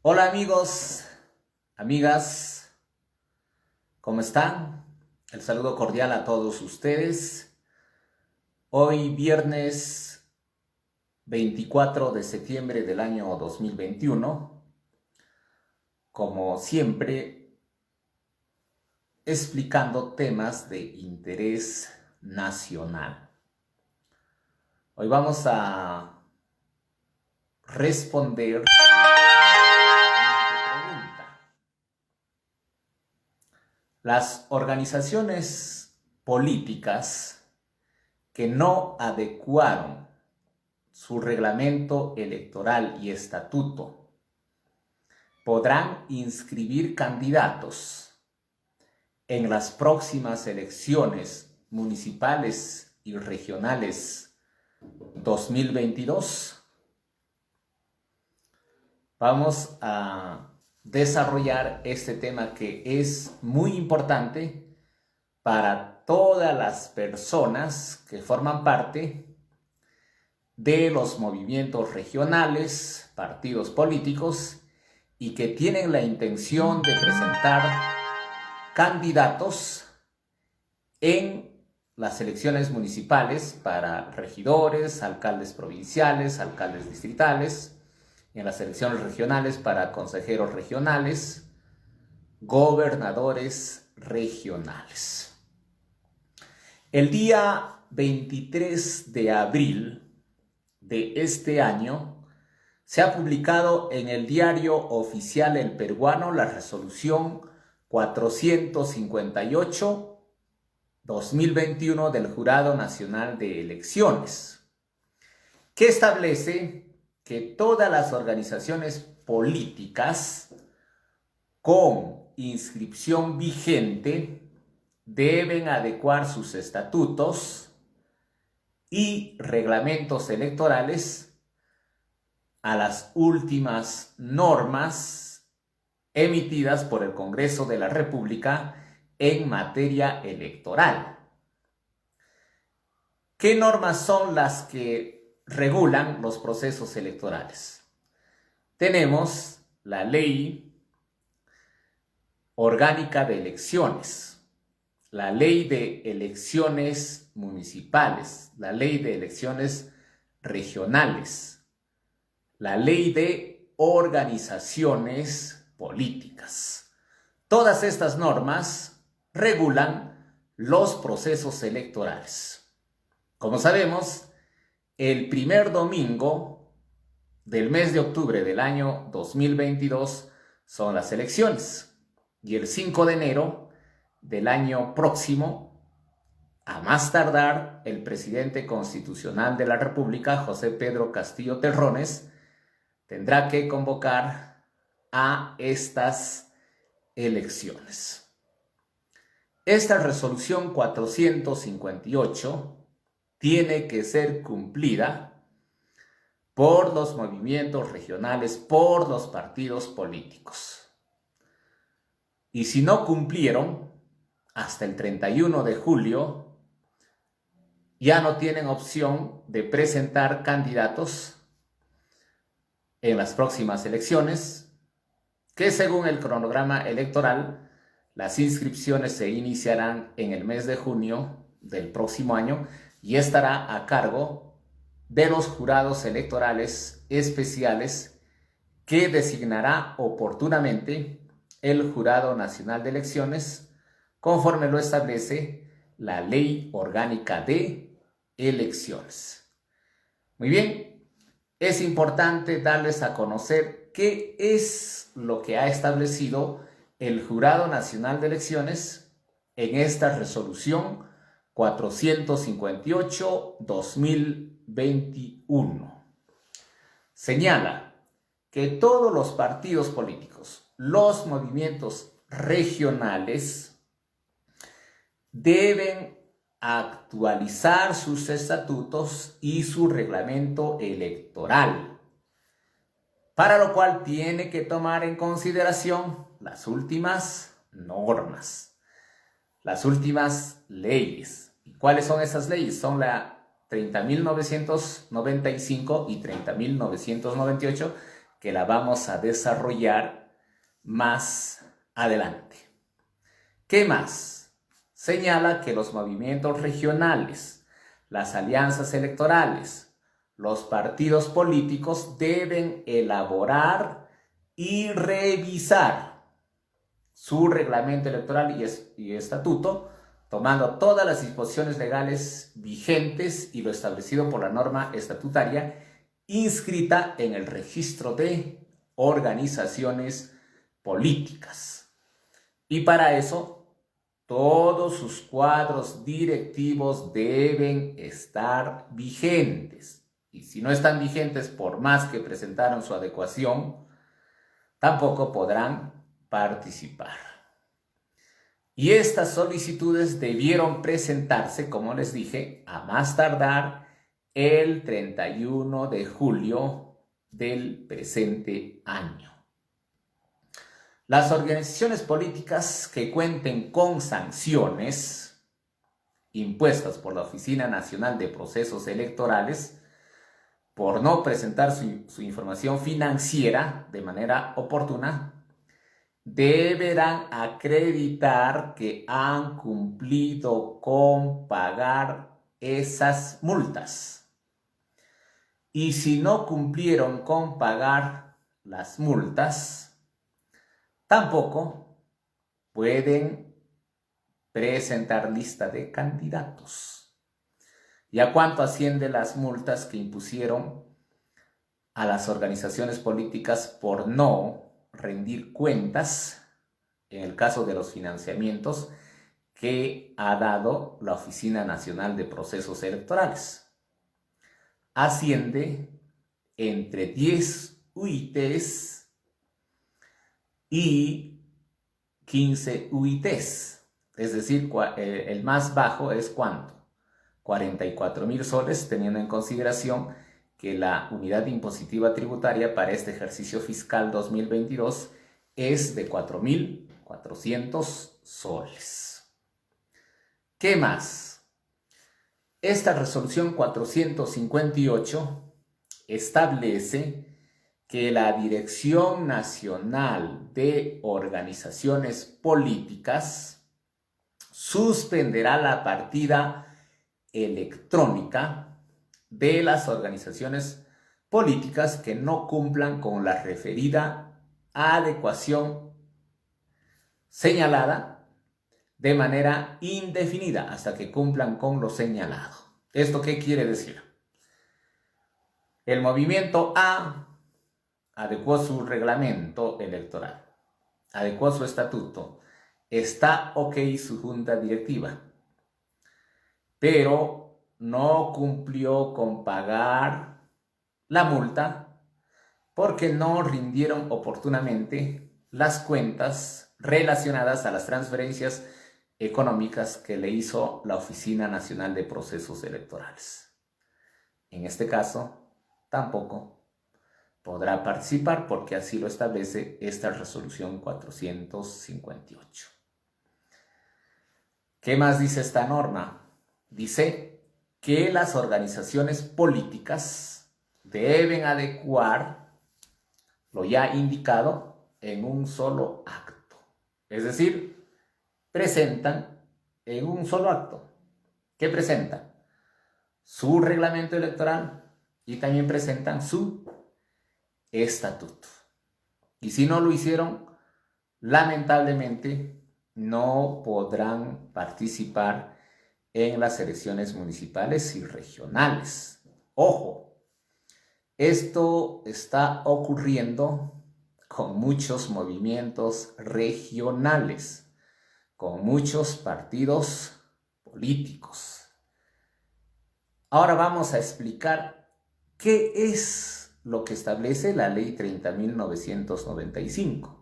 Hola amigos, amigas, ¿cómo están? El saludo cordial a todos ustedes. Hoy viernes 24 de septiembre del año 2021, como siempre, explicando temas de interés nacional. Hoy vamos a responder las organizaciones políticas que no adecuaron su reglamento electoral y estatuto podrán inscribir candidatos en las próximas elecciones municipales y regionales 2022. Vamos a desarrollar este tema que es muy importante para todas las personas que forman parte de los movimientos regionales, partidos políticos y que tienen la intención de presentar candidatos en las elecciones municipales para regidores, alcaldes provinciales, alcaldes distritales, en las elecciones regionales para consejeros regionales, gobernadores regionales. El día 23 de abril de este año se ha publicado en el Diario Oficial El Peruano la resolución 458/2021 del Jurado Nacional de Elecciones, que establece que todas las organizaciones políticas con inscripción vigente deben adecuar sus estatutos y reglamentos electorales a las últimas normas emitidas por el Congreso de la República en materia electoral. ¿Qué normas son las que regulan los procesos electorales? Tenemos la Ley Orgánica de Elecciones, la Ley de Elecciones Municipales, la Ley de Elecciones Regionales, la Ley de Organizaciones Políticas. Todas estas normas regulan los procesos electorales. Como sabemos, el primer domingo del mes de octubre del año 2022 son las elecciones y el 5 de enero del año próximo, a más tardar, el presidente constitucional de la República, José Pedro Castillo Terrones, tendrá que convocar a estas elecciones. Esta resolución 458 tiene que ser cumplida por los movimientos regionales, por los partidos políticos. Y si no cumplieron, hasta el 31 de julio, ya no tienen opción de presentar candidatos en las próximas elecciones, que según el cronograma electoral, las inscripciones se iniciarán en el mes de junio del próximo año y estará a cargo de los jurados electorales especiales que designará oportunamente el Jurado Nacional de Elecciones, conforme lo establece la Ley Orgánica de Elecciones. Muy bien, es importante darles a conocer qué es lo que ha establecido el Jurado Nacional de Elecciones en esta resolución 458/2021. Señala que todos los partidos políticos, los movimientos regionales, deben actualizar sus estatutos y su reglamento electoral, para lo cual tiene que tomar en consideración las últimas normas, las últimas leyes. ¿Y cuáles son esas leyes? Son la 30.995 y 30.998, que la vamos a desarrollar más adelante. ¿Qué más? Señala que los movimientos regionales, las alianzas electorales, los partidos políticos deben elaborar y revisar su reglamento electoral y estatuto, tomando todas las disposiciones legales vigentes y lo establecido por la norma estatutaria inscrita en el registro de organizaciones políticas. Y para eso, todos sus cuadros directivos deben estar vigentes. Y si no están vigentes, por más que presentaron su adecuación, tampoco podrán participar. Y estas solicitudes debieron presentarse, como les dije, a más tardar el 31 de julio del presente año. Las organizaciones políticas que cuenten con sanciones impuestas por la Oficina Nacional de Procesos Electorales por no presentar su información financiera de manera oportuna, deberán acreditar que han cumplido con pagar esas multas. Y si no cumplieron con pagar las multas, tampoco pueden presentar lista de candidatos. ¿Y a cuánto ascienden las multas que impusieron a las organizaciones políticas por no rendir cuentas en el caso de los financiamientos que ha dado la Oficina Nacional de Procesos Electorales? Asciende entre 10 UITs y 15 UITs. Es decir, el más bajo es ¿cuánto? 44.000 soles, teniendo en consideración que la unidad impositiva tributaria para este ejercicio fiscal 2022 es de 4.400 soles. ¿Qué más? Esta resolución 458 establece que la Dirección Nacional de Organizaciones Políticas suspenderá la partida electrónica de las organizaciones políticas que no cumplan con la referida adecuación señalada de manera indefinida hasta que cumplan con lo señalado. ¿Esto qué quiere decir? El movimiento A adecuó su reglamento electoral, adecuó su estatuto, está ok su junta directiva, pero no cumplió con pagar la multa porque no rindieron oportunamente las cuentas relacionadas a las transferencias económicas que le hizo la Oficina Nacional de Procesos Electorales. En este caso, tampoco podrá participar porque así lo establece esta resolución 458. ¿Qué más dice esta norma? Dice que las organizaciones políticas deben adecuar lo ya indicado en un solo acto. Es decir, presentan en un solo acto. ¿Qué presentan? Su reglamento electoral y también presentan su estatuto. Y si no lo hicieron, lamentablemente no podrán participar en las elecciones municipales y regionales. Ojo, esto está ocurriendo con muchos movimientos regionales, con muchos partidos políticos. Ahora vamos a explicar qué es lo que establece la Ley 30.995.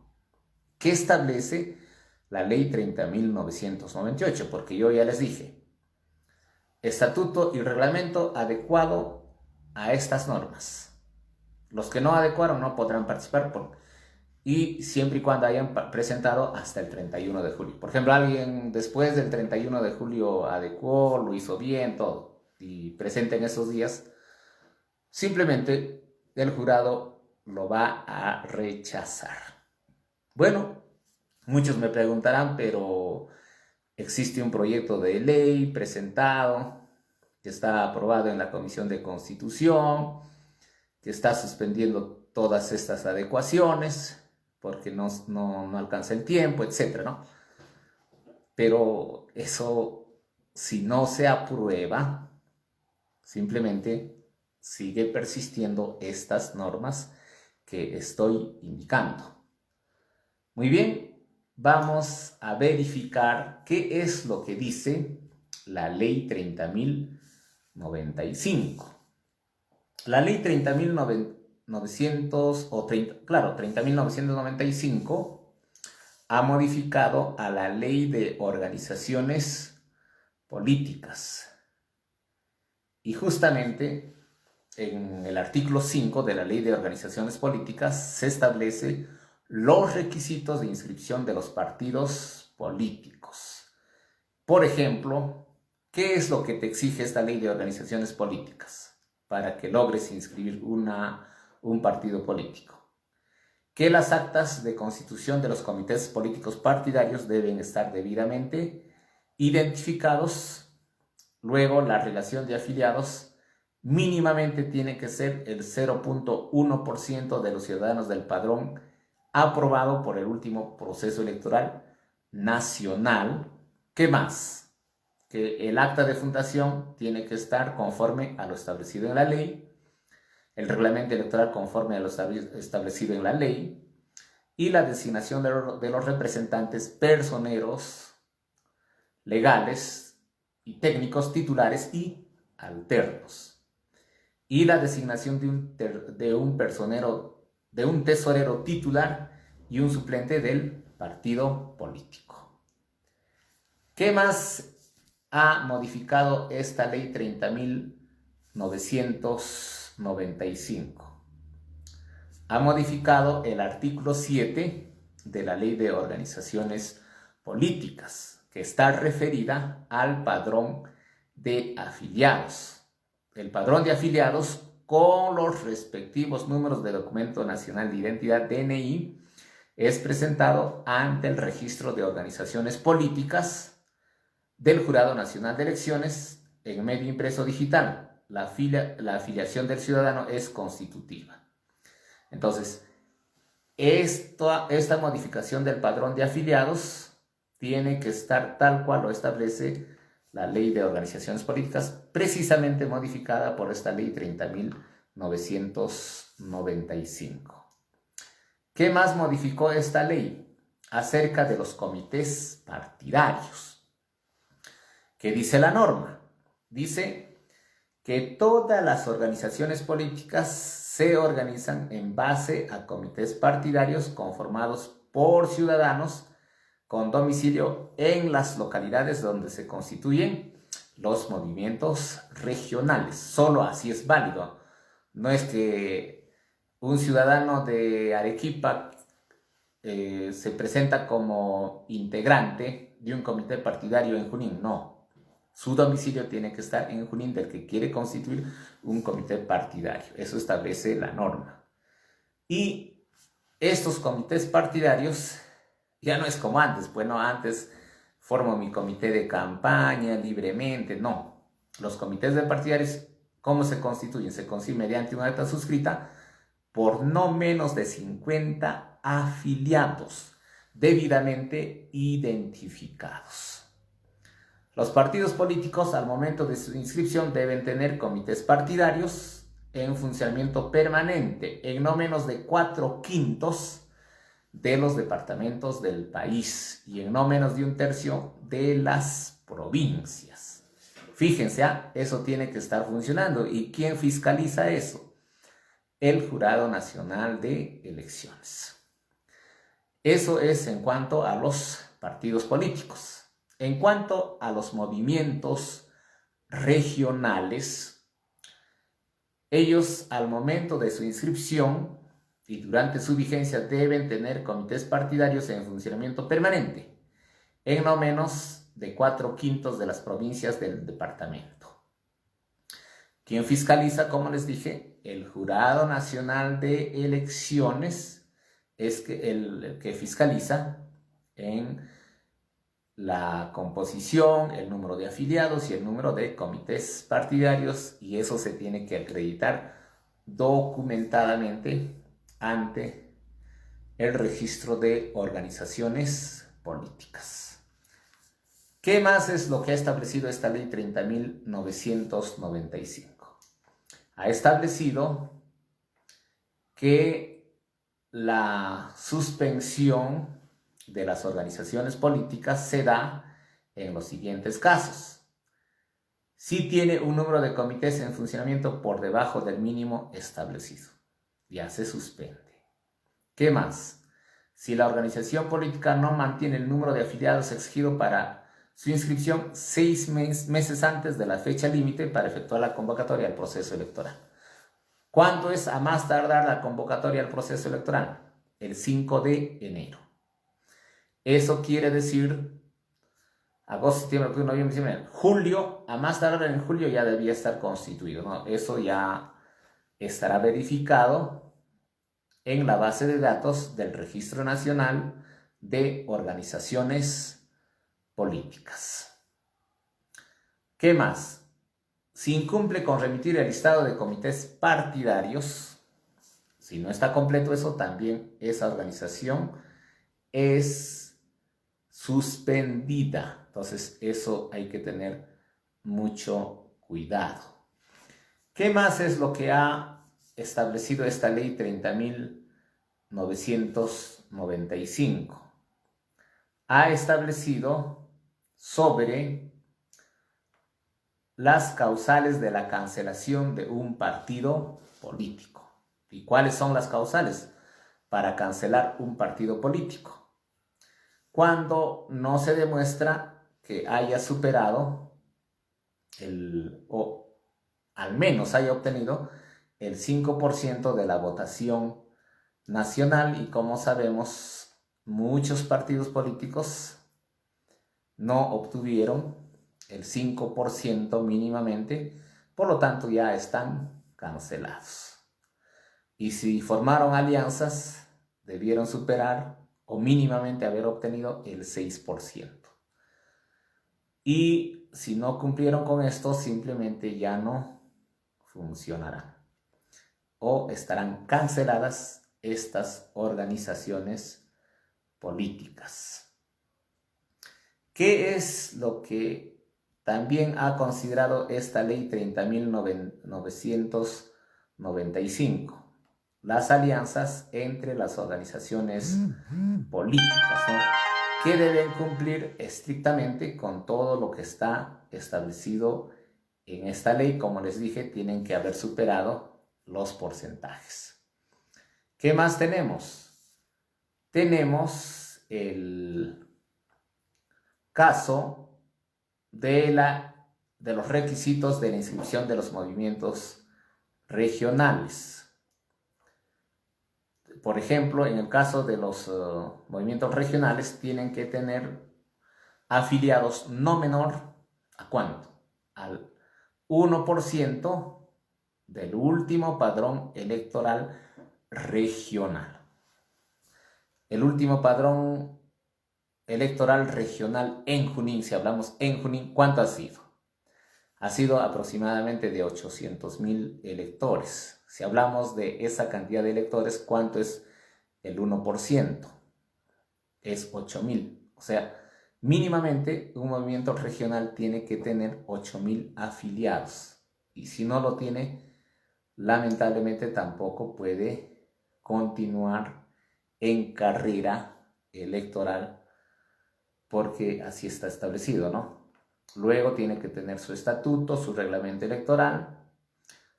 ¿Qué establece la Ley 30.998? Porque yo ya les dije, estatuto y reglamento adecuado a estas normas. Los que no adecuaron no podrán participar y siempre y cuando hayan presentado hasta el 31 de julio. Por ejemplo, alguien después del 31 de julio adecuó, lo hizo bien, todo, y presenta en esos días, simplemente el jurado lo va a rechazar. Bueno, muchos me preguntarán, pero existe un proyecto de ley presentado que está aprobado en la Comisión de Constitución, que está suspendiendo todas estas adecuaciones porque no alcanza el tiempo, etcétera, ¿no? Pero eso, si no se aprueba, simplemente sigue persistiendo estas normas que estoy indicando. Muy bien, vamos a verificar qué es lo que dice la ley 30.095. La ley 30.995 ha modificado a la ley de organizaciones políticas. Y justamente en el artículo 5 de la ley de organizaciones políticas se establece los requisitos de inscripción de los partidos políticos. Por ejemplo, ¿qué es lo que te exige esta ley de organizaciones políticas para que logres inscribir un partido político? Que las actas de constitución de los comités políticos partidarios deben estar debidamente identificados. Luego, la relación de afiliados mínimamente tiene que ser el 0.1% de los ciudadanos del padrón aprobado por el último proceso electoral nacional. ¿Qué más? Que el acta de fundación tiene que estar conforme a lo establecido en la ley, el reglamento electoral conforme a lo establecido en la ley y la designación de los representantes personeros legales y técnicos titulares y alternos, y la designación de un tesorero titular y un suplente del partido político. ¿Qué más ha modificado esta ley 30.995? Ha modificado el artículo 7 de la ley de organizaciones políticas, que está referida al padrón de afiliados. El padrón de afiliados con los respectivos números de documento nacional de identidad DNI es presentado ante el registro de organizaciones políticas del Jurado Nacional de Elecciones en medio impreso digital. La afiliación del ciudadano es constitutiva. Entonces, esta modificación del padrón de afiliados tiene que estar tal cual lo establece la ley de organizaciones políticas, precisamente modificada por esta ley 30.995. ¿Qué más modificó esta ley? Acerca de los comités partidarios. ¿Qué dice la norma? Dice que todas las organizaciones políticas se organizan en base a comités partidarios conformados por ciudadanos con domicilio en las localidades donde se constituyen los movimientos regionales. Solo así es válido. No es que un ciudadano de Arequipa se presenta como integrante de un comité partidario en Junín. No. Su domicilio tiene que estar en Junín del que quiere constituir un comité partidario. Eso establece la norma. Y estos comités partidarios ya no es como antes. Bueno, antes formo mi comité de campaña libremente. No. Los comités de partidarios, ¿cómo se constituyen? Se constituyen mediante una acta suscrita por no menos de 50 afiliados debidamente identificados. Los partidos políticos al momento de su inscripción deben tener comités partidarios en funcionamiento permanente en no menos de 4/5 de los departamentos del país y en no menos de 1/3 de las provincias. Fíjense, eso tiene que estar funcionando. ¿Y quién fiscaliza eso? El Jurado Nacional de Elecciones. Eso es en cuanto a los partidos políticos. En cuanto a los movimientos regionales, ellos al momento de su inscripción y durante su vigencia deben tener comités partidarios en funcionamiento permanente en no menos de 4/5 de las provincias del departamento. ¿Quién fiscaliza? Como les dije, el Jurado Nacional de Elecciones es el que fiscaliza en la composición, el número de afiliados y el número de comités partidarios, y eso se tiene que acreditar documentadamente ante el registro de organizaciones políticas. ¿Qué más es lo que ha establecido esta ley 30.995? Ha establecido que la suspensión de las organizaciones políticas se da en los siguientes casos. Si tiene un número de comités en funcionamiento por debajo del mínimo establecido, ya se suspende. ¿Qué más? Si la organización política no mantiene el número de afiliados exigido para su inscripción 6 meses antes de la fecha límite para efectuar la convocatoria al proceso electoral. ¿Cuándo es a más tardar la convocatoria al proceso electoral? El 5 de enero. Eso quiere decir agosto, septiembre, octubre, noviembre, diciembre, julio, a más tardar en julio ya debía estar constituido, ¿no? Eso ya estará verificado en la base de datos del Registro Nacional de Organizaciones Políticas. ¿Qué más? Si incumple con remitir el listado de comités partidarios, si no está completo eso, también esa organización es suspendida. Entonces, eso hay que tener mucho cuidado. ¿Qué más es lo que ha establecido esta ley 30.995? Ha establecido sobre las causales de la cancelación de un partido político. ¿Y cuáles son las causales para cancelar un partido político? Cuando no se demuestra que haya superado o al menos haya obtenido el 5% de la votación nacional, y como sabemos, muchos partidos políticos no obtuvieron el 5% mínimamente, por lo tanto ya están cancelados. Y si formaron alianzas, debieron superar o mínimamente haber obtenido el 6%. Y si no cumplieron con esto, simplemente ya no funcionarán o estarán canceladas estas organizaciones políticas. ¿Qué es lo que también ha considerado esta ley 30.995? Las alianzas entre las organizaciones políticas, ¿no? Que deben cumplir estrictamente con todo lo que está establecido en esta ley. Como les dije, tienen que haber superado los porcentajes. ¿Qué más tenemos? Tenemos el caso de los requisitos de la inscripción de los movimientos regionales. Por ejemplo, en el caso de los movimientos regionales, tienen que tener afiliados no menor ¿a cuánto? Al 1% del último padrón electoral regional. El último padrón electoral regional en Junín, si hablamos en Junín, ¿cuánto ha sido? Ha sido aproximadamente de 800,000 electores. Si hablamos de esa cantidad de electores, ¿cuánto es el 1%? Es 8,000. O sea, mínimamente un movimiento regional tiene que tener 8,000 afiliados. Y si no lo tiene, lamentablemente tampoco puede continuar en carrera electoral, porque así está establecido, ¿no? Luego tiene que tener su estatuto, su reglamento electoral,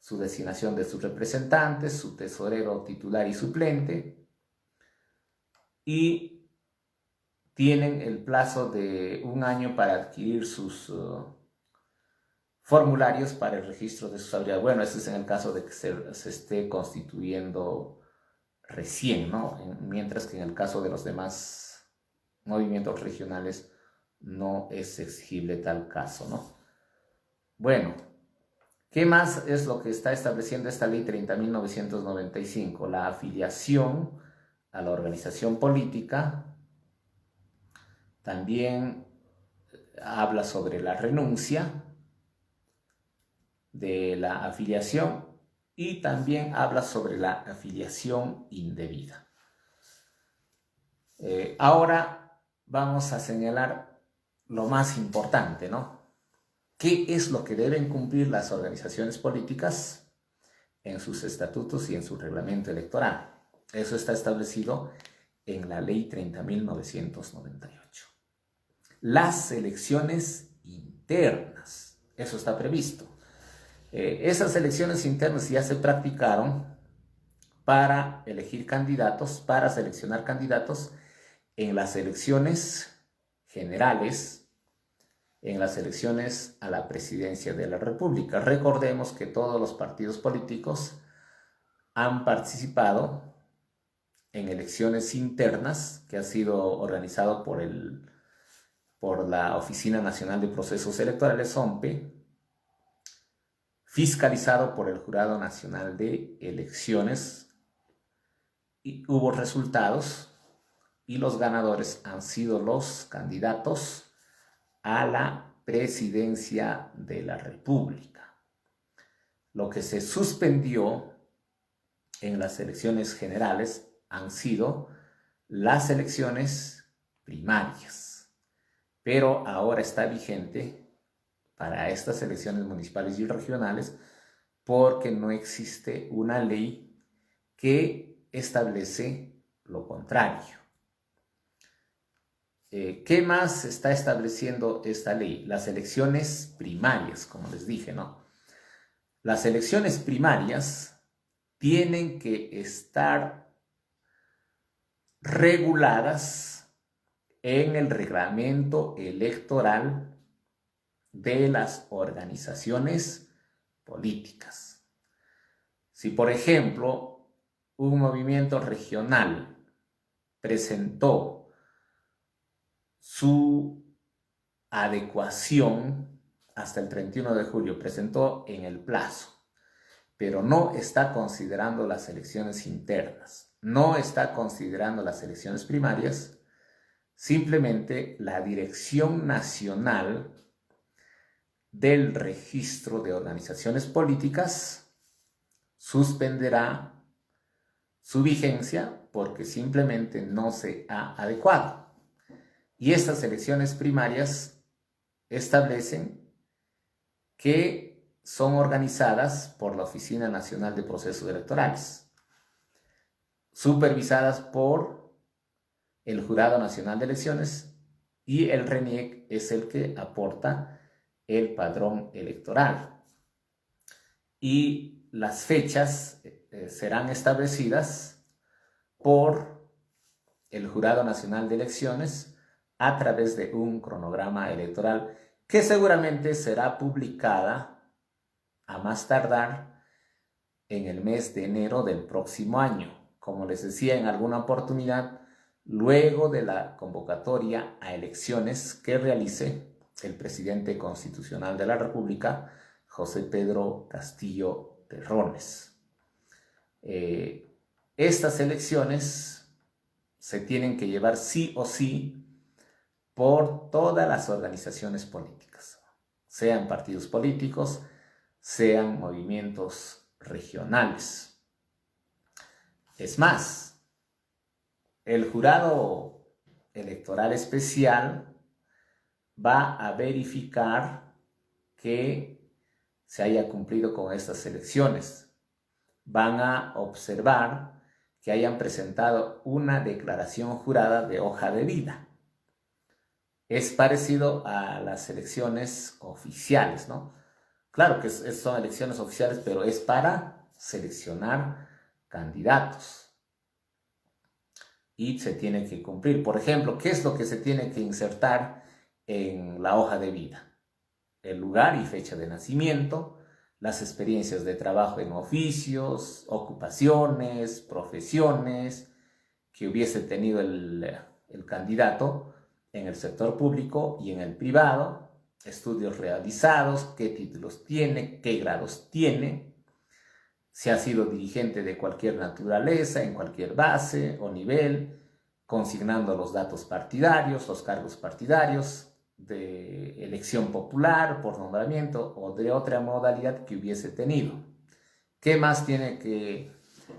su designación de sus representantes, su tesorero titular y suplente, y tienen el plazo de 1 año para adquirir sus formularios para el registro de sus habilidades. Bueno, eso es en el caso de que se esté constituyendo recién, ¿no? Mientras que en el caso de los demás movimientos regionales no es exigible tal caso, ¿no? Bueno, ¿Qué más es lo que está estableciendo esta ley 30.995? La afiliación a la organización política. También habla sobre la renuncia de la afiliación y también habla sobre la afiliación indebida. Ahora vamos a señalar lo más importante, ¿no? ¿Qué es lo que deben cumplir las organizaciones políticas en sus estatutos y en su reglamento electoral? Eso está establecido en la ley 30.998. Las elecciones internas, eso está previsto. Esas elecciones internas ya se practicaron para elegir candidatos, para seleccionar candidatos en las elecciones generales, en las elecciones a la presidencia de la República. Recordemos que todos los partidos políticos han participado en elecciones internas que ha sido organizado por la Oficina Nacional de Procesos Electorales, ONPE, fiscalizado por el Jurado Nacional de Elecciones, y hubo resultados y los ganadores han sido los candidatos a la presidencia de la República. Lo que se suspendió en las elecciones generales han sido las elecciones primarias, pero ahora está vigente para estas elecciones municipales y regionales porque no existe una ley que establece lo contrario. ¿Qué más está estableciendo esta ley? Las elecciones primarias, como les dije, ¿no? Las elecciones primarias tienen que estar reguladas en el reglamento electoral de las organizaciones políticas. Si, por ejemplo, un movimiento regional presentó su adecuación hasta el 31 de julio, presentó en el plazo, pero no está considerando las elecciones internas, no está considerando las elecciones primarias, simplemente la Dirección Nacional del Registro de Organizaciones Políticas suspenderá su vigencia porque simplemente no se ha adecuado. Y estas elecciones primarias establecen que son organizadas por la Oficina Nacional de Procesos Electorales, supervisadas por el Jurado Nacional de Elecciones, y el RENIEC es el que aporta el padrón electoral. Y las fechas serán establecidas por el Jurado Nacional de Elecciones a través de un cronograma electoral que seguramente será publicada a más tardar en el mes de enero del próximo año. Como les decía en alguna oportunidad, luego de la convocatoria a elecciones que realice el presidente constitucional de la República, José Pedro Castillo Terrones. Estas elecciones se tienen que llevar sí o sí por todas las organizaciones políticas, sean partidos políticos, sean movimientos regionales. Es más, el Jurado Electoral Especial va a verificar que se haya cumplido con estas elecciones. Van a observar que hayan presentado una declaración jurada de hoja de vida. Es parecido a las elecciones oficiales, ¿no? Claro que son elecciones oficiales, pero es para seleccionar candidatos. Y se tiene que cumplir. Por ejemplo, ¿qué es lo que se tiene que insertar en la hoja de vida? El lugar y fecha de nacimiento, las experiencias de trabajo en oficios, ocupaciones, profesiones que hubiese tenido el candidato en el sector público y en el privado, estudios realizados, qué títulos tiene, qué grados tiene, si ha sido dirigente de cualquier naturaleza, en cualquier base o nivel, consignando los datos partidarios, los cargos partidarios, de elección popular, por nombramiento o de otra modalidad que hubiese tenido. ¿Qué más tiene que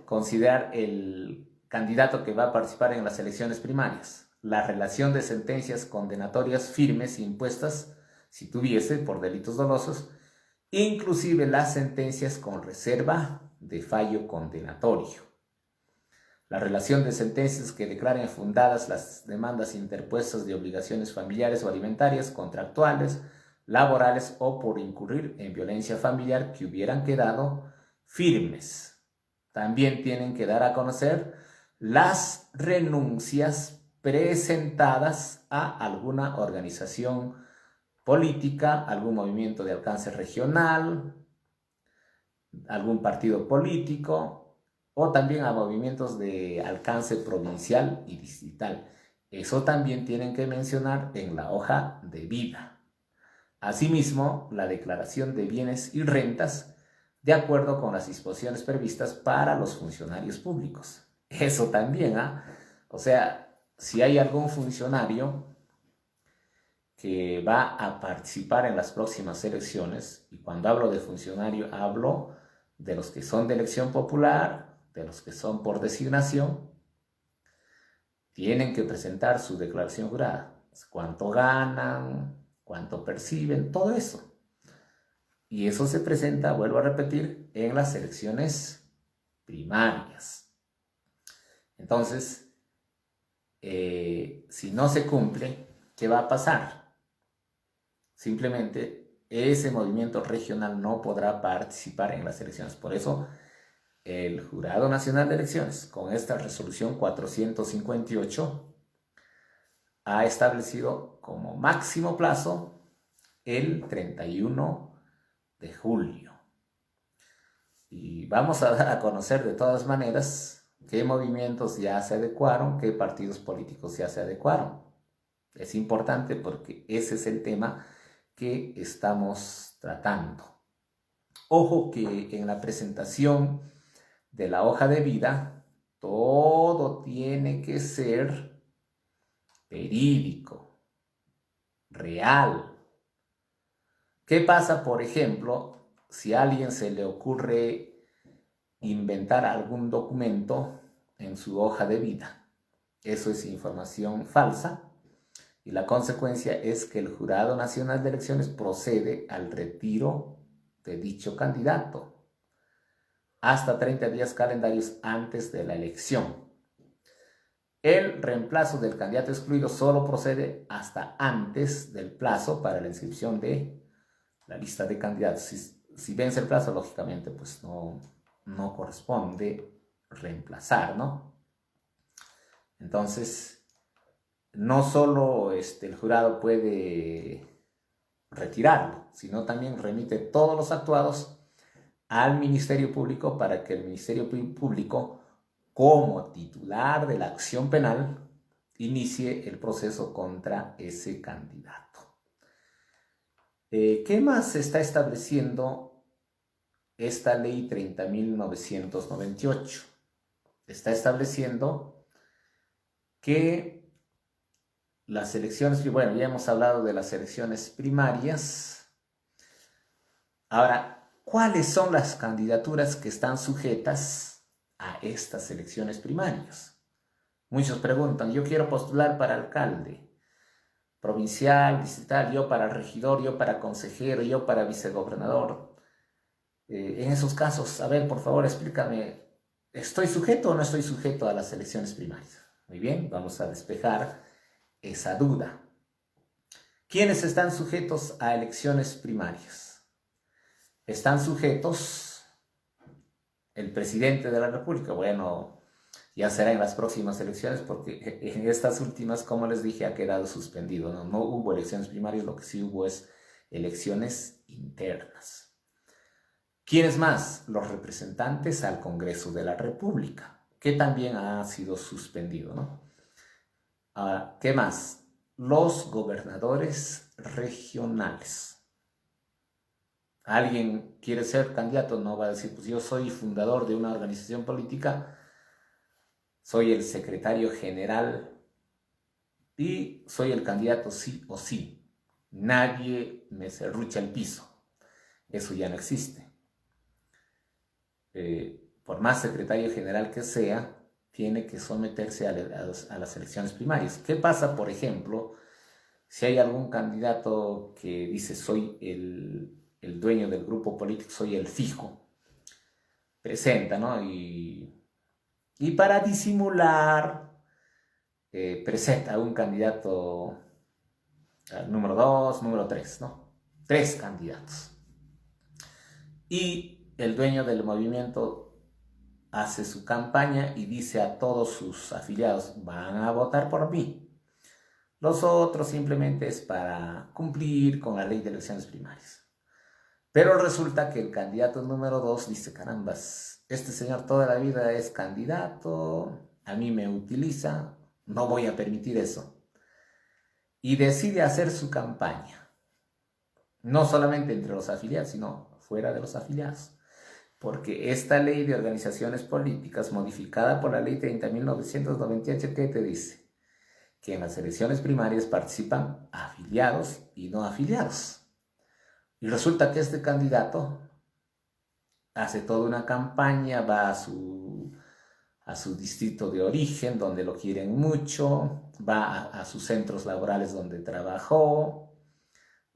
considerar el candidato que va a participar en las elecciones primarias? La relación de sentencias condenatorias firmes impuestas, si tuviese, por delitos dolosos, inclusive las sentencias con reserva de fallo condenatorio. La relación de sentencias que declaren fundadas las demandas interpuestas de obligaciones familiares o alimentarias, contractuales, laborales o por incurrir en violencia familiar que hubieran quedado firmes. También tienen que dar a conocer las renuncias presentadas a alguna organización política, algún movimiento de alcance regional, algún partido político, o también a movimientos de alcance provincial y distrital. Eso también tienen que mencionar en la hoja de vida. Asimismo, la declaración de bienes y rentas de acuerdo con las disposiciones previstas para los funcionarios públicos. Eso también, O sea, si hay algún funcionario que va a participar en las próximas elecciones, y cuando hablo de funcionario hablo de los que son de elección popular, de los que son por designación, tienen que presentar su declaración jurada. Cuánto ganan, cuánto perciben, todo eso. Y eso se presenta, vuelvo a repetir, en las elecciones primarias. Entonces, si no se cumple, ¿qué va a pasar? Simplemente ese movimiento regional no podrá participar en las elecciones. Por eso, el Jurado Nacional de Elecciones, con esta resolución 458, ha establecido como máximo plazo el 31 de julio. Y vamos a dar a conocer de todas maneras qué movimientos ya se adecuaron, qué partidos políticos ya se adecuaron. Es importante porque ese es el tema que estamos tratando. Ojo que en la presentación de la hoja de vida, todo tiene que ser verídico, real. ¿Qué pasa, por ejemplo, si a alguien se le ocurre inventar algún documento en su hoja de vida? Eso es información falsa y la consecuencia es que el Jurado Nacional de Elecciones procede al retiro de dicho candidato hasta 30 días calendarios antes de la elección. El reemplazo del candidato excluido solo procede hasta antes del plazo para la inscripción de la lista de candidatos. Si vence el plazo, lógicamente, pues no corresponde reemplazar, ¿no? Entonces, no solo el jurado puede retirarlo, sino también remite todos los actuados al Ministerio Público para que el Ministerio Público, como titular de la acción penal, inicie el proceso contra ese candidato. ¿Qué más se está estableciendo esta ley 30.998? Está estableciendo que las elecciones, bueno, ya hemos hablado de las elecciones primarias. Ahora, ¿cuáles son las candidaturas que están sujetas a estas elecciones primarias? Muchos preguntan, yo quiero postular para alcalde, provincial, distrital, yo para regidor, yo para consejero, yo para vicegobernador. En esos casos, a ver, por favor, explícame, ¿estoy sujeto o no estoy sujeto a las elecciones primarias? Muy bien, vamos a despejar esa duda. ¿Quiénes están sujetos a elecciones primarias? Están sujetos el presidente de la República. Bueno, ya será en las próximas elecciones porque en estas últimas, como les dije, ha quedado suspendido. No hubo elecciones primarias, lo que sí hubo es elecciones internas. ¿Quiénes más? Los representantes al Congreso de la República, que también ha sido suspendido, ¿no? ¿Qué más? los gobernadores regionales. Alguien quiere ser candidato, no va a decir, pues yo soy fundador de una organización política, soy el secretario general y soy el candidato sí o sí. Nadie me serrucha el piso. Eso ya no existe. Por más secretario general que sea, tiene que someterse a las elecciones primarias. ¿Qué pasa, por ejemplo, si hay algún candidato que dice soy el dueño del grupo político, soy el fijo? Presenta, ¿no? Y para disimular, presenta a un candidato número 2, número 3, ¿no? 3 candidatos. Y el dueño del movimiento hace su campaña y dice a todos sus afiliados, van a votar por mí. Los otros simplemente es para cumplir con la ley de elecciones primarias. Pero resulta que el candidato número 2 dice, carambas, este señor toda la vida es candidato, a mí me utiliza, no voy a permitir eso. Y decide hacer su campaña, no solamente entre los afiliados, sino fuera de los afiliados. Porque esta ley de organizaciones políticas, modificada por la ley 30.998, ¿qué te dice? Que en las elecciones primarias participan afiliados y no afiliados. Y resulta que este candidato hace toda una campaña, va a su distrito de origen, donde lo quieren mucho, va a sus centros laborales donde trabajó,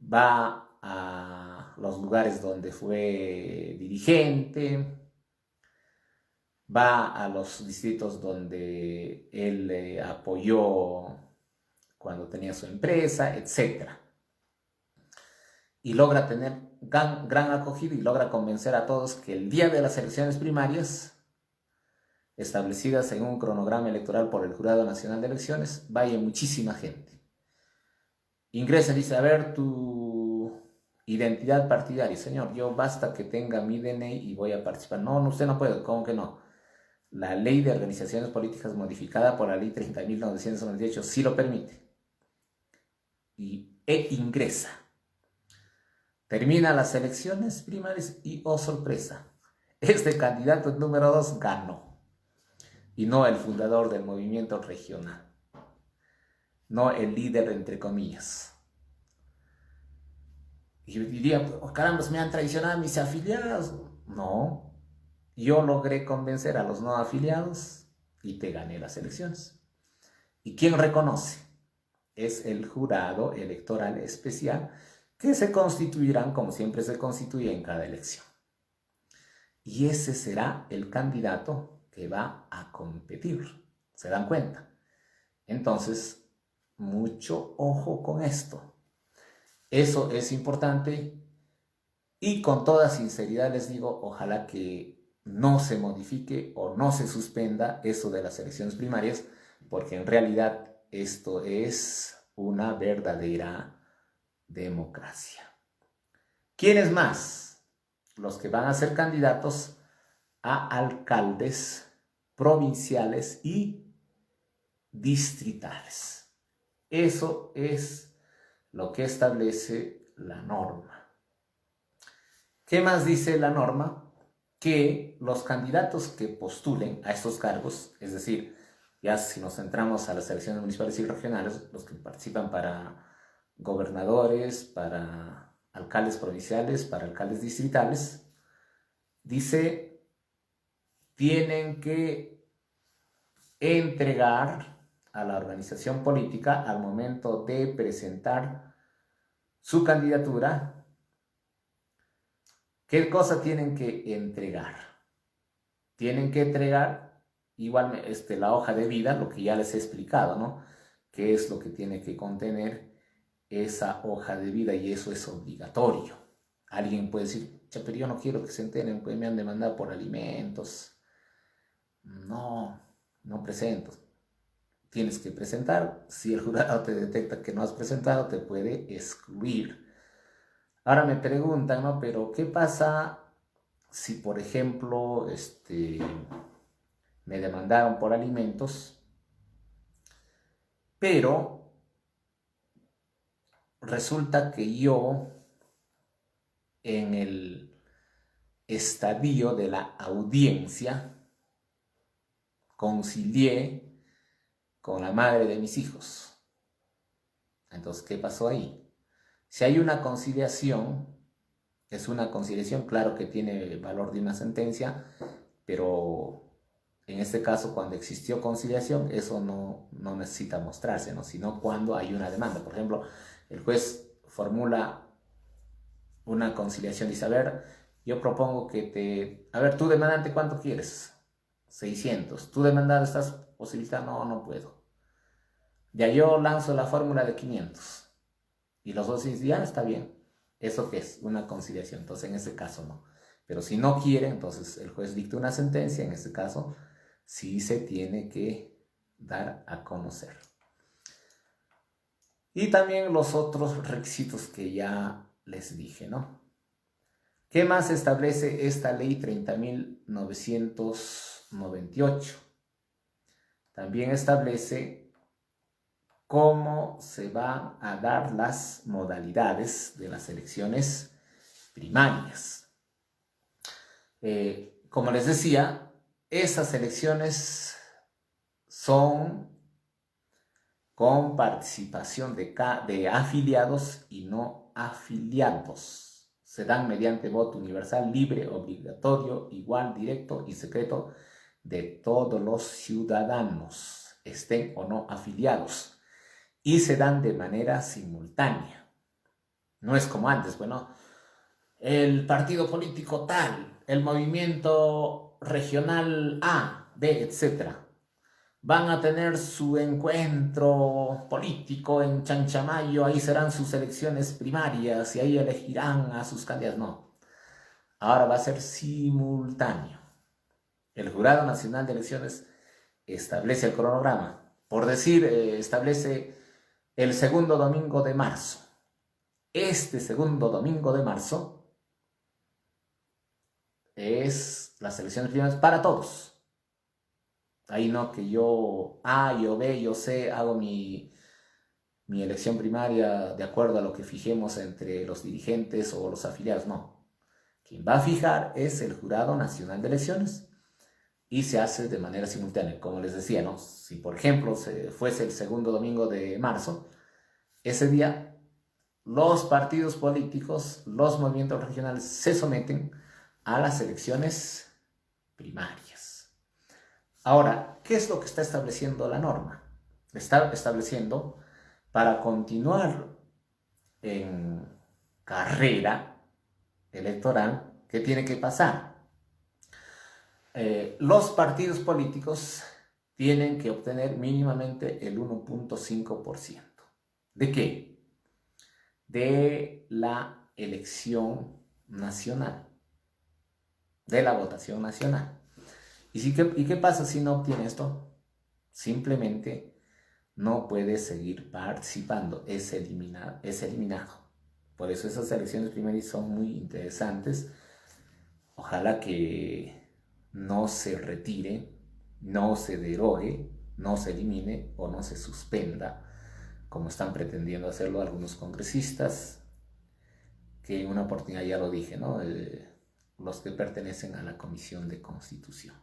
va a los lugares donde fue dirigente, va a los distritos donde él apoyó cuando tenía su empresa, etc. Y logra tener gran acogida y logra convencer a todos que el día de las elecciones primarias, establecidas en un cronograma electoral por el Jurado Nacional de Elecciones, vaya muchísima gente. Ingresa y dice, a ver tu identidad partidaria. Señor, yo basta que tenga mi DNI y voy a participar. No, usted no puede. ¿Cómo que no? La ley de organizaciones políticas modificada por la ley 30.998 sí lo permite. E ingresa. Termina las elecciones primarias y, oh sorpresa, este candidato número 2 ganó. Y no el fundador del movimiento regional. No el líder, entre comillas. Y yo diría, oh, caramba, me han traicionado mis afiliados. No, yo logré convencer a los no afiliados y te gané las elecciones. ¿Y quién reconoce? Es el jurado electoral especial, que se constituirán como siempre se constituye en cada elección. Y ese será el candidato que va a competir. ¿Se dan cuenta? Entonces, mucho ojo con esto. Eso es importante y con toda sinceridad les digo, ojalá que no se modifique o no se suspenda eso de las elecciones primarias, porque en realidad esto es una verdadera democracia. ¿Quiénes más? Los que van a ser candidatos a alcaldes provinciales y distritales. Eso es lo que establece la norma. ¿Qué más dice la norma? Que los candidatos que postulen a estos cargos, es decir, ya si nos centramos a las elecciones municipales y regionales, los que participan para gobernadores, para alcaldes provinciales, para alcaldes distritales, dice, tienen que entregar a la organización política al momento de presentar su candidatura. ¿Qué cosa tienen que entregar? Tienen que entregar igual la hoja de vida, lo que ya les he explicado, ¿no? ¿Qué es lo que tiene que contener esa hoja de vida? Y eso es obligatorio. Alguien puede decir, pero yo no quiero que se enteren, pues me han demandado por alimentos. No presento. Tienes que presentar. Si el jurado te detecta que no has presentado, te puede excluir. Ahora me preguntan, ¿no? Pero ¿qué pasa si, por ejemplo, me demandaron por alimentos, pero resulta que yo, en el estadio de la audiencia, concilié con la madre de mis hijos. Entonces, ¿qué pasó ahí? Si hay una conciliación, es una conciliación, claro que tiene valor de una sentencia, pero en este caso, cuando existió conciliación, eso no necesita mostrarse, ¿no? Sino cuando hay una demanda. Por ejemplo, el juez formula una conciliación, dice, a ver, yo propongo a ver, tú demandante, ¿cuánto quieres? 600. Tú demandante, ¿estás posibilitando? No puedo. Ya yo lanzo la fórmula de 500. Y los dos dicen, ya está bien. ¿Eso qué es? Una conciliación. Entonces, en ese caso no. Pero si no quiere, entonces el juez dicta una sentencia. En este caso, sí se tiene que dar a conocer. Y también los otros requisitos que ya les dije, ¿no? ¿Qué más establece esta ley 30.998? También establece cómo se van a dar las modalidades de las elecciones primarias. Como les decía, esas elecciones son con participación de afiliados y no afiliados. Se dan mediante voto universal, libre, obligatorio, igual, directo y secreto de todos los ciudadanos, estén o no afiliados, y se dan de manera simultánea. No es como antes, bueno, el partido político tal, el movimiento regional A, B, etc. van a tener su encuentro político en Chanchamayo, ahí serán sus elecciones primarias y ahí elegirán a sus candidatos. No, ahora va a ser simultáneo. El Jurado Nacional de Elecciones establece el cronograma. Por decir, establece el segundo domingo de marzo. Este segundo domingo de marzo es las elecciones primarias para todos. Ahí no que yo A, yo B, yo C, hago mi elección primaria de acuerdo a lo que fijemos entre los dirigentes o los afiliados. No. Quien va a fijar es el Jurado Nacional de Elecciones y se hace de manera simultánea. Como les decía, ¿no? Si por ejemplo fuese el segundo domingo de marzo, ese día los partidos políticos, los movimientos regionales se someten a las elecciones primarias. Ahora, ¿qué es lo que está estableciendo la norma? Está estableciendo, para continuar en carrera electoral, ¿qué tiene que pasar? Los partidos políticos tienen que obtener mínimamente el 1.5%. ¿De qué? De la elección nacional, de la votación nacional. ¿Y qué pasa si no obtiene esto? Simplemente no puede seguir participando, es eliminado. Por eso esas elecciones primarias son muy interesantes. Ojalá que no se retire, no se derogue, no se elimine o no se suspenda, como están pretendiendo hacerlo algunos congresistas, que en una oportunidad ya lo dije, ¿no? Los que pertenecen a la Comisión de Constitución.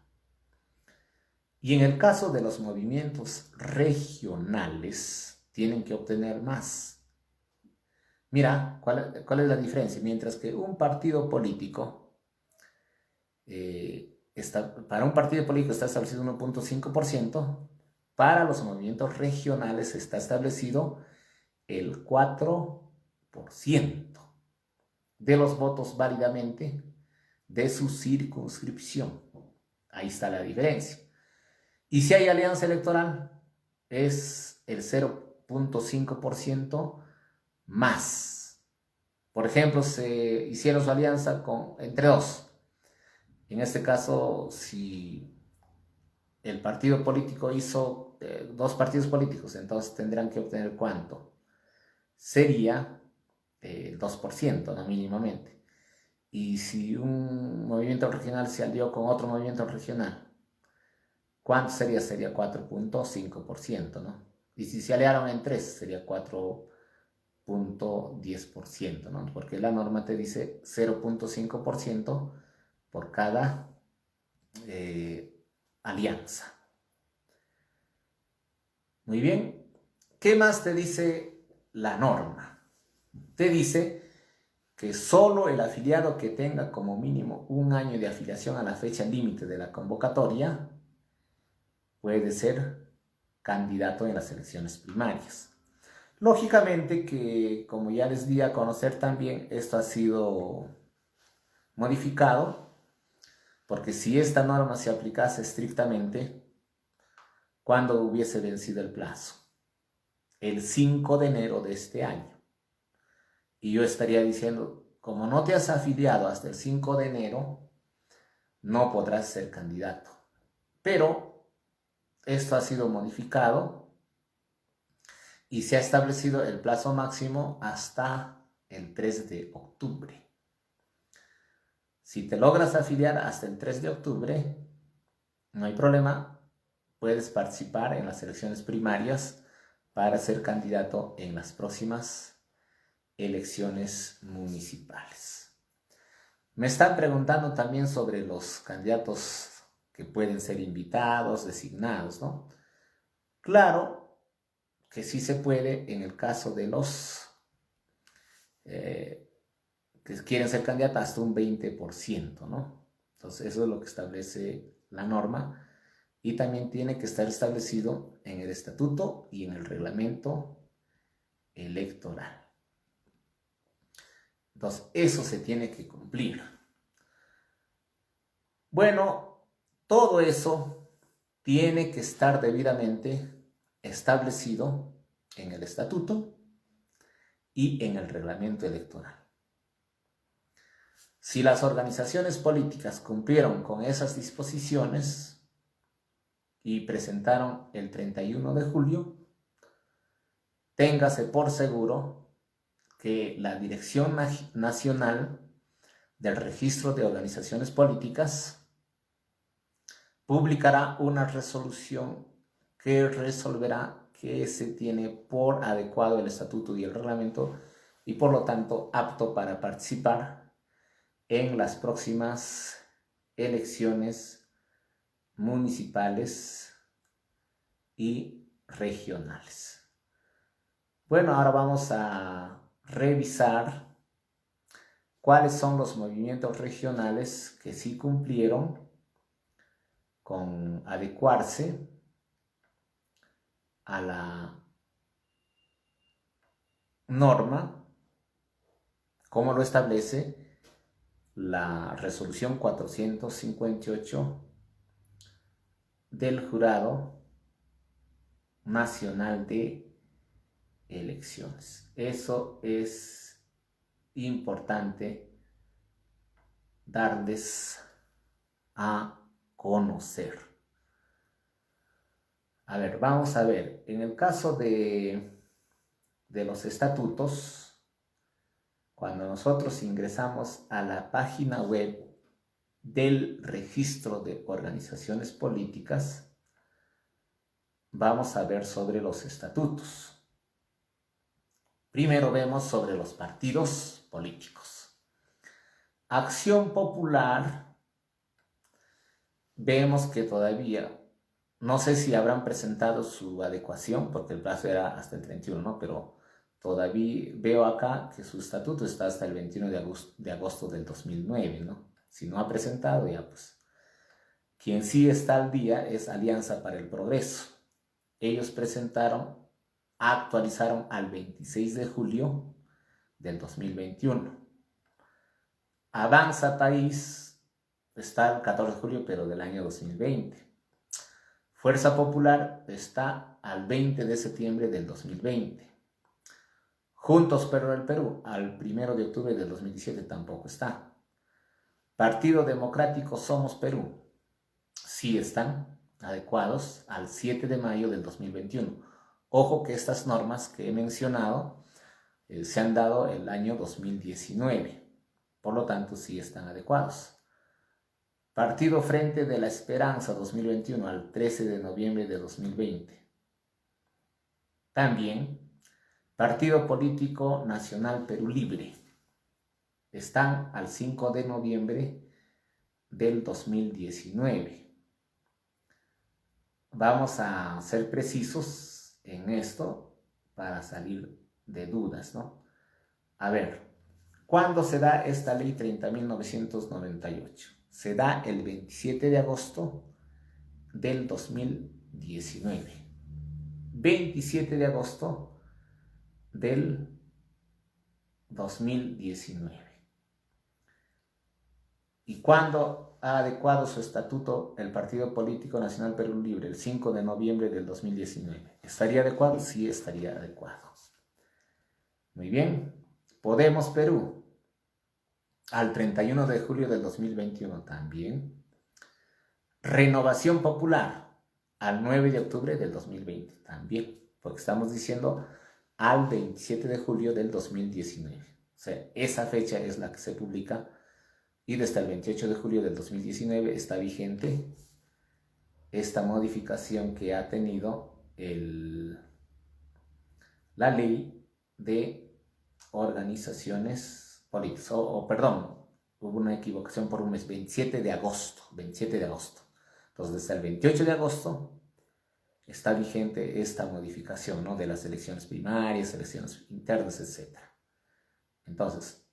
Y en el caso de los movimientos regionales, tienen que obtener más. Mira, ¿cuál es la diferencia? Mientras que un partido político, para un partido político está establecido 1.5%, para los movimientos regionales está establecido el 4% de los votos válidamente de su circunscripción. Ahí está la diferencia. Y si hay alianza electoral, es el 0.5% más. Por ejemplo, se hicieron su alianza entre dos. En este caso, si el partido político hizo dos partidos políticos, entonces tendrán que obtener ¿cuánto? Sería el 2%, ¿no? Mínimamente. Y si un movimiento regional se alió con otro movimiento regional, ¿cuánto sería? Sería 4.5%, ¿no? Y si se aliaron en tres, sería 4 0.10%, ¿no? Porque la norma te dice 0.5% por cada alianza. Muy bien. ¿Qué más te dice la norma? Te dice que solo el afiliado que tenga como mínimo un año de afiliación a la fecha límite de la convocatoria puede ser candidato en las elecciones primarias. Lógicamente que, como ya les di a conocer también, esto ha sido modificado, porque si esta norma se aplicase estrictamente, ¿cuándo hubiese vencido el plazo? El 5 de enero de este año. Y yo estaría diciendo, como no te has afiliado hasta el 5 de enero, no podrás ser candidato. Pero esto ha sido modificado y se ha establecido el plazo máximo hasta el 3 de octubre. Si te logras afiliar hasta el 3 de octubre, no hay problema, puedes participar en las elecciones primarias para ser candidato en las próximas elecciones municipales. Me están preguntando también sobre los candidatos que pueden ser invitados, designados, ¿no? Claro que sí se puede en el caso de los que quieren ser candidatos hasta un 20%, ¿no? Entonces eso es lo que establece la norma y también tiene que estar establecido en el estatuto y en el reglamento electoral. Entonces eso se tiene que cumplir. Bueno, todo eso tiene que estar debidamente establecido en el estatuto y en el reglamento electoral. Si las organizaciones políticas cumplieron con esas disposiciones y presentaron el 31 de julio, téngase por seguro que la Dirección Nacional del Registro de Organizaciones Políticas publicará una resolución que resolverá que se tiene por adecuado el estatuto y el reglamento y por lo tanto apto para participar en las próximas elecciones municipales y regionales. Bueno, ahora vamos a revisar cuáles son los movimientos regionales que sí cumplieron con adecuarse a la norma, como lo establece la resolución 458 del Jurado Nacional de Elecciones. Eso es importante darles a conocer. A ver, vamos a ver. En el caso de los estatutos, cuando nosotros ingresamos a la página web del registro de organizaciones políticas, vamos a ver sobre los estatutos. Primero vemos sobre los partidos políticos. Acción Popular, vemos que todavía, no sé si habrán presentado su adecuación, porque el plazo era hasta el 31, ¿no? Pero todavía veo acá que su estatuto está hasta el 21 de agosto del 2009, ¿no? Si no ha presentado, ya pues. Quien sí está al día es Alianza para el Progreso. Ellos actualizaron al 26 de julio del 2021. Avanza País está el 14 de julio, pero del año 2020. Fuerza Popular está al 20 de septiembre del 2020. Juntos por el Perú, al 1 de octubre del 2017 tampoco está. Partido Democrático Somos Perú, sí están adecuados al 7 de mayo del 2021. Ojo que estas normas que he mencionado se han dado el año 2019, por lo tanto sí están adecuados. Partido Frente de la Esperanza 2021 al 13 de noviembre de 2020. También Partido Político Nacional Perú Libre. Están al 5 de noviembre del 2019. Vamos a ser precisos en esto para salir de dudas, ¿no? A ver, ¿cuándo se da esta ley 30.998? Se da el 27 de agosto del 2019. 27 de agosto del 2019. ¿Y cuándo ha adecuado su estatuto el Partido Político Nacional Perú Libre? El 5 de noviembre del 2019. ¿Estaría adecuado? Sí, estaría adecuado. Muy bien. Podemos Perú, al 31 de julio del 2021 también. Renovación Popular, al 9 de octubre del 2020 también, porque estamos diciendo al 27 de julio del 2019. O sea, esa fecha es la que se publica y desde el 28 de julio del 2019 está vigente esta modificación que ha tenido la ley de organizaciones políticas, perdón, hubo una equivocación por un mes, 27 de agosto. Entonces, desde el 28 de agosto está vigente esta modificación, ¿no? De las elecciones primarias, elecciones internas, etc. Entonces,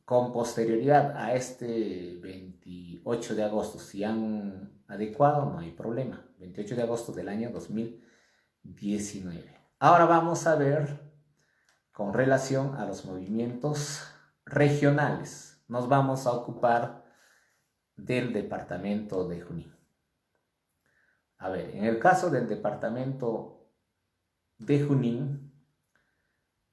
con posterioridad a este 28 de agosto, si han adecuado, no hay problema. 28 de agosto del año 2019. Ahora vamos a ver con relación a los movimientos regionales. Nos vamos a ocupar del departamento de Junín. A ver, en el caso del departamento de Junín,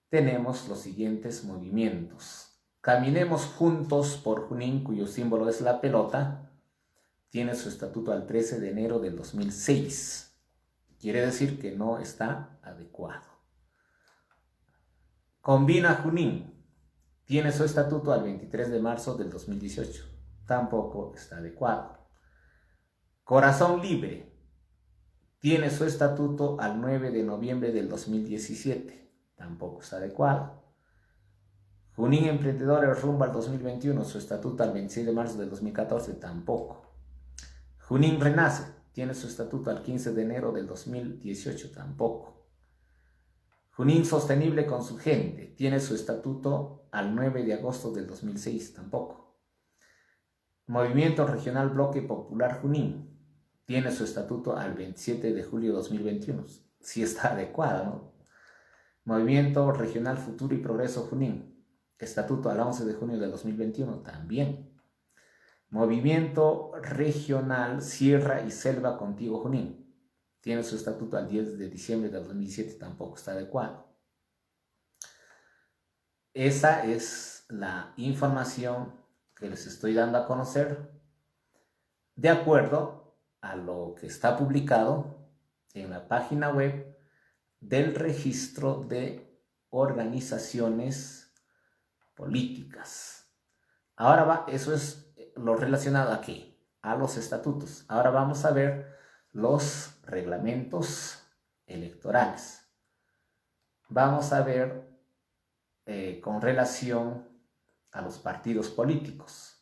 tenemos los siguientes movimientos. Caminemos Juntos por Junín, cuyo símbolo es la pelota, tiene su estatuto al 13 de enero del 2006. Quiere decir que no está adecuado. Combina Junín, tiene su estatuto al 23 de marzo del 2018. Tampoco está adecuado. Corazón Libre, tiene su estatuto al 9 de noviembre del 2017. Tampoco está adecuado. Junín Emprendedores rumbo al 2021, su estatuto al 26 de marzo del 2014. Tampoco. Junín Renace, tiene su estatuto al 15 de enero del 2018. Tampoco. Junín Sostenible con su gente, tiene su estatuto al 9 de agosto del 2006, tampoco. Movimiento Regional Bloque Popular Junín, tiene su estatuto al 27 de julio de 2021, sí está adecuado, ¿no? Movimiento Regional Futuro y Progreso Junín, estatuto al 11 de junio del 2021, también. Movimiento Regional Sierra y Selva Contigo Junín, tiene su estatuto al 10 de diciembre del 2017, tampoco está adecuado. Esa es la información que les estoy dando a conocer de acuerdo a lo que está publicado en la página web del registro de organizaciones políticas. Ahora eso es lo relacionado a ¿qué? A los estatutos. Ahora vamos a ver los reglamentos electorales. Vamos a ver con relación a los partidos políticos.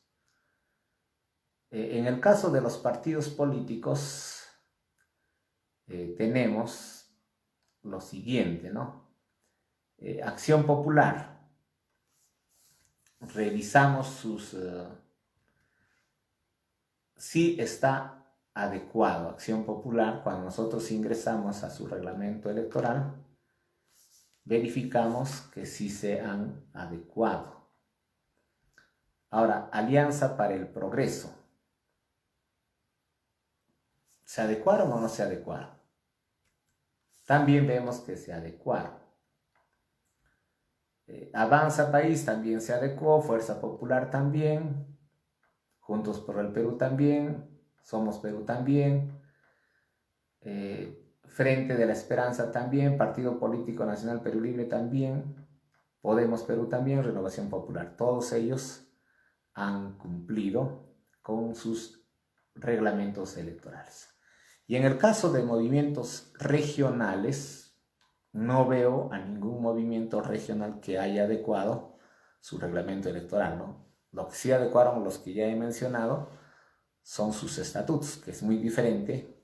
En el caso de los partidos políticos, tenemos lo siguiente, ¿no? Acción Popular. Revisamos si está adecuado. Acción Popular, cuando nosotros ingresamos a su reglamento electoral, verificamos que sí se han adecuado. Ahora, Alianza para el Progreso. ¿Se adecuaron o no se adecuaron? También vemos que se adecuaron. Avanza País también se adecuó, Fuerza Popular también, Juntos por el Perú también, Somos Perú también, Frente de la Esperanza también, Partido Político Nacional Perú Libre también, Podemos Perú también, Renovación Popular. Todos ellos han cumplido con sus reglamentos electorales. Y en el caso de movimientos regionales, no veo a ningún movimiento regional que haya adecuado su reglamento electoral, ¿no? Lo que sí adecuaron los que ya he mencionado son sus estatutos, que es muy diferente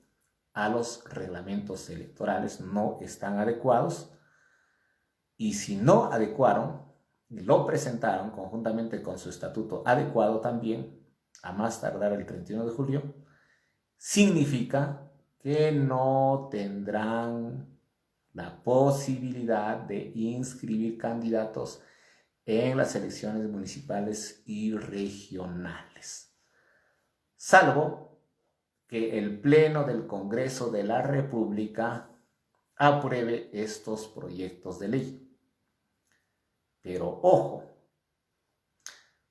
a los reglamentos electorales, no están adecuados. Y si no adecuaron, lo presentaron conjuntamente con su estatuto adecuado también, a más tardar el 31 de julio, significa que no tendrán la posibilidad de inscribir candidatos en las elecciones municipales y regionales, salvo que el Pleno del Congreso de la República apruebe estos proyectos de ley. Pero ojo,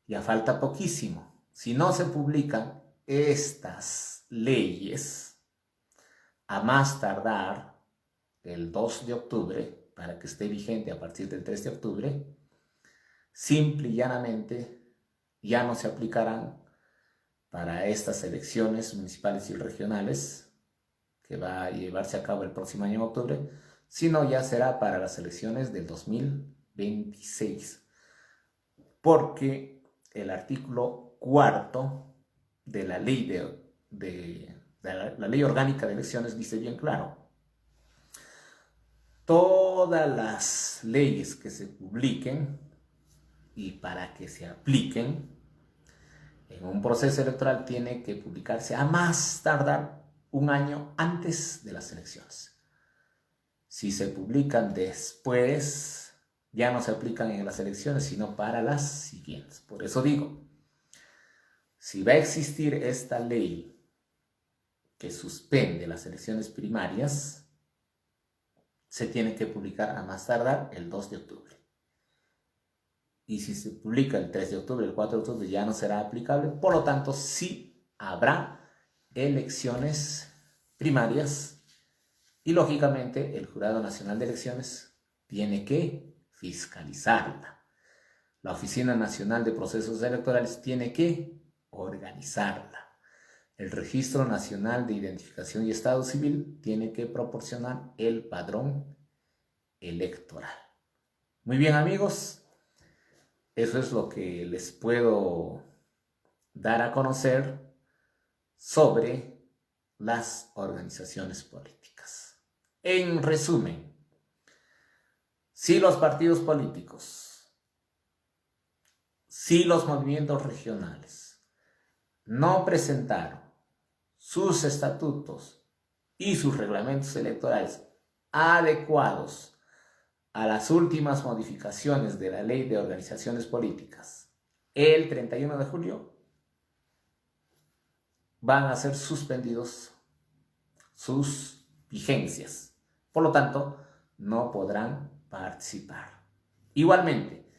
ya falta poquísimo. Si no se publican estas leyes, a más tardar el 2 de octubre, para que esté vigente a partir del 3 de octubre, simple y llanamente ya no se aplicarán para estas elecciones municipales y regionales, que va a llevarse a cabo el próximo año en octubre, sino ya será para las elecciones del 2026. Porque el artículo 4 de la ley de la ley orgánica de elecciones dice bien claro: todas las leyes que se publiquen y para que se apliquen en un proceso electoral tiene que publicarse a más tardar un año antes de las elecciones. Si se publican después, ya no se aplican en las elecciones, sino para las siguientes. Por eso digo, si va a existir esta ley que suspende las elecciones primarias, se tiene que publicar a más tardar el 2 de octubre. Y si se publica el 3 de octubre, el 4 de octubre, ya no será aplicable. Por lo tanto, sí habrá elecciones primarias y, lógicamente, el Jurado Nacional de Elecciones tiene que fiscalizarla. La Oficina Nacional de Procesos Electorales tiene que organizarla. El Registro Nacional de Identificación y Estado Civil tiene que proporcionar el padrón electoral. Muy bien, amigos, eso es lo que les puedo dar a conocer sobre las organizaciones políticas. En resumen, si los partidos políticos, si los movimientos regionales no presentaron sus estatutos y sus reglamentos electorales adecuados a las últimas modificaciones de la Ley de Organizaciones Políticas el 31 de julio, van a ser suspendidos sus vigencias. Por lo tanto, no podrán participar. Igualmente,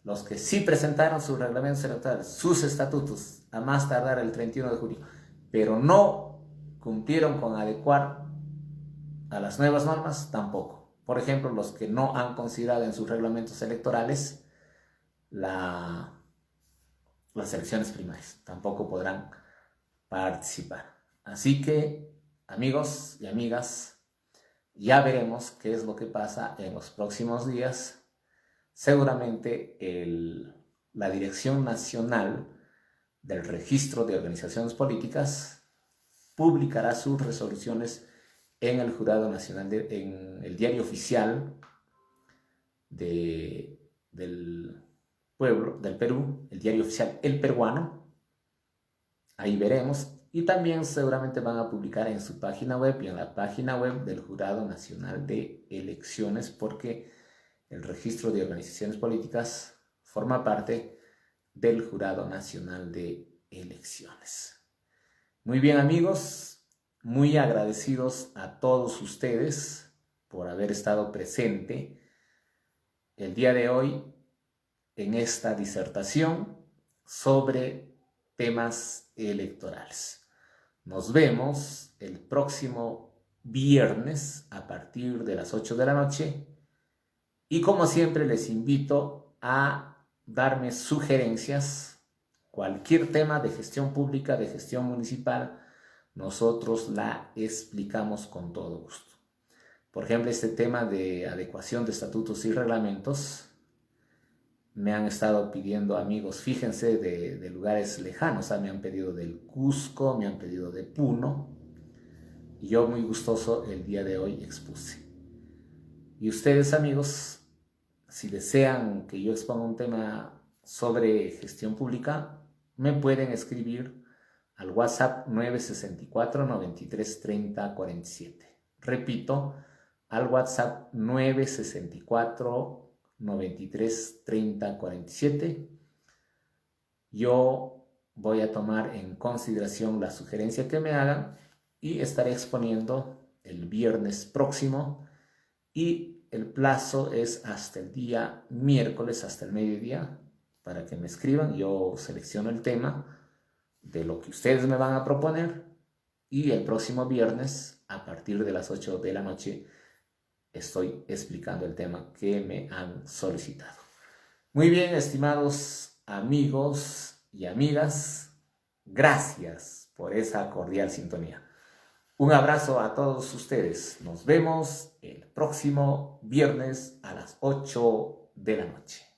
los que sí presentaron sus reglamentos electorales, sus estatutos, a más tardar el 31 de julio, pero no cumplieron con adecuar a las nuevas normas, tampoco. Por ejemplo, los que no han considerado en sus reglamentos electorales las elecciones primarias, tampoco podrán participar. Así que, amigos y amigas, ya veremos qué es lo que pasa en los próximos días. Seguramente la Dirección Nacional del Registro de Organizaciones Políticas publicará sus resoluciones en el Jurado Nacional, en el diario oficial del pueblo, del Perú, el diario oficial El Peruano. Ahí veremos. Y también seguramente van a publicar en su página web y en la página web del Jurado Nacional de Elecciones, porque el Registro de Organizaciones Políticas forma parte del Jurado Nacional de Elecciones. Muy bien, amigos, muy agradecidos a todos ustedes por haber estado presente el día de hoy en esta disertación sobre temas electorales. Nos vemos el próximo viernes a partir de las 8 de la noche y, como siempre, les invito a darme sugerencias, cualquier tema de gestión pública, de gestión municipal, nosotros la explicamos con todo gusto. Por ejemplo, este tema de adecuación de estatutos y reglamentos, me han estado pidiendo amigos, fíjense, de lugares lejanos. Me han pedido del Cusco, me han pedido de Puno, y yo muy gustoso el día de hoy expuse. Y ustedes, amigos, si desean que yo exponga un tema sobre gestión pública, me pueden escribir al WhatsApp 964 93 30 47. Repito, al WhatsApp 964 93 30 47. Yo voy a tomar en consideración la sugerencia que me hagan y estaré exponiendo el viernes próximo, y el plazo es hasta el día miércoles, hasta el mediodía, para que me escriban. Yo selecciono el tema de lo que ustedes me van a proponer, y el próximo viernes a partir de las 8 de la noche estoy explicando el tema que me han solicitado. Muy bien, estimados amigos y amigas, gracias por esa cordial sintonía. Un abrazo a todos ustedes. Nos vemos el próximo viernes a las 8 de la noche.